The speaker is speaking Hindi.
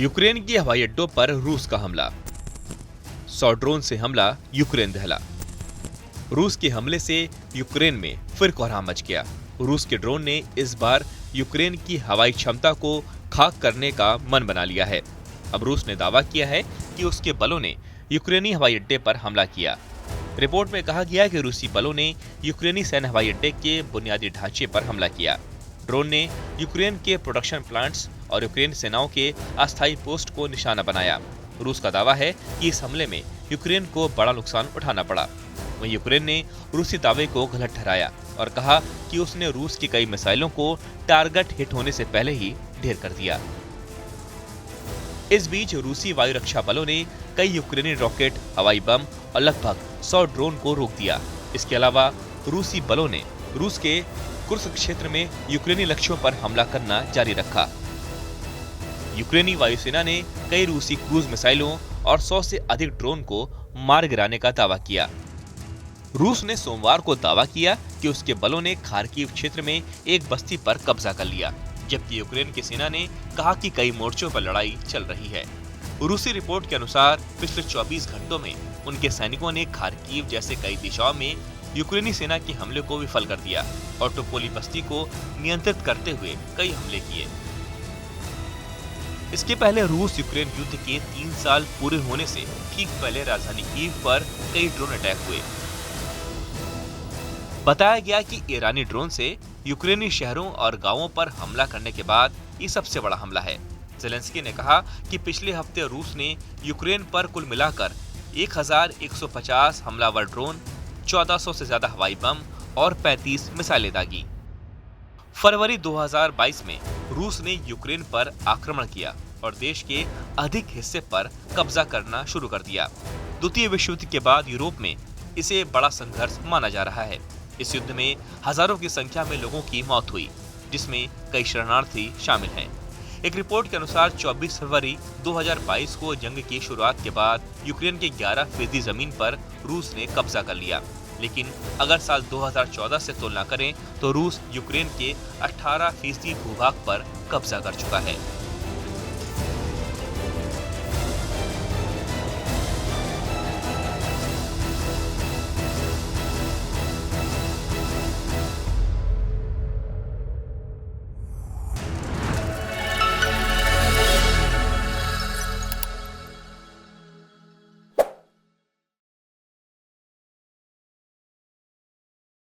यूक्रेन के हवाई अड्डों पर रूस का हमला। 100 ड्रोन से हमला, यूक्रेन दहला। रूस के हमले से यूक्रेन में फिर कोहराम मच गया। रूस के ड्रोन ने इस बार यूक्रेन की हवाई क्षमता को खाक करने का मन बना लिया है। अब रूस ने दावा किया है कि उसके बलों ने यूक्रेनी हवाई अड्डे पर हमला किया। रिपोर्ट में कहा गया कि रूसी बलों ने यूक्रेनी सैन्य हवाई अड्डे के बुनियादी ढांचे पर हमला किया। ड्रोन ने यूक्रेन के प्रोडक्शन प्लांट्स और यूक्रेन सेनाओं के अस्थायी पोस्ट को निशाना बनाया। रूस का दावा है कि इस हमले में यूक्रेन को बड़ा नुकसान उठाना पड़ा। वहीं यूक्रेन ने रूसी दावे को गलत ठहराया और कहा कि उसने रूस की कई मिसाइलों को टारगेट हिट होने से पहले ही ढेर कर दिया। इस बीच रूसी वायु रक्षा बलों ने कई यूक्रेनी रॉकेट, हवाई बम और लगभग 100 ड्रोन को रोक दिया। इसके अलावा रूसी बलों ने रूस के कुर्स्क क्षेत्र में यूक्रेनी लक्ष्यों पर हमला करना जारी रखा। यूक्रेनी वायुसेना ने कई रूसी क्रूज मिसाइलों और 100 से अधिक ड्रोन को मार गिराने का दावा किया। रूस ने सोमवार को दावा किया कि उसके बलों ने खार्किव क्षेत्र में एक बस्ती पर कब्जा कर लिया, जबकि यूक्रेन की सेना ने कहा कि कई मोर्चों पर लड़ाई चल रही है। रूसी रिपोर्ट के अनुसार पिछले 24 घंटों में उनके सैनिकों ने खार्किव जैसे कई दिशाओं में यूक्रेनी सेना के हमले को विफल कर दिया और टोपोली बस्ती को नियंत्रित करते हुए कई हमले किए। इसके पहले रूस यूक्रेन युद्ध के 3 साल पूरे होने से ठीक पहले राजधानी कीव पर कई ड्रोन अटैक हुए। बताया गया कि ईरानी ड्रोन से यूक्रेनी शहरों और गांवों पर हमला करने के बाद ये सबसे बड़ा हमला है। ज़ेलेंस्की ने कहा कि पिछले हफ्ते रूस ने यूक्रेन पर कुल मिलाकर 1150 हमलावर ड्रोन, 1400 से ज्यादा हवाई बम और 35 मिसाइलें दागी। फरवरी 2022 में रूस ने यूक्रेन पर आक्रमण किया और देश के अधिक हिस्से पर कब्जा करना शुरू कर दिया। द्वितीय विश्व युद्ध के बाद यूरोप में इसे बड़ा संघर्ष माना जा रहा है। इस युद्ध में हजारों की संख्या में लोगों की मौत हुई, जिसमें कई शरणार्थी शामिल हैं। एक रिपोर्ट के अनुसार 24 फरवरी 2022 को जंग की शुरुआत के बाद यूक्रेन के 11% जमीन पर रूस ने कब्जा कर लिया। लेकिन अगर साल 2014 से तुलना करें तो रूस यूक्रेन के 18% भूभाग पर कब्जा कर चुका है।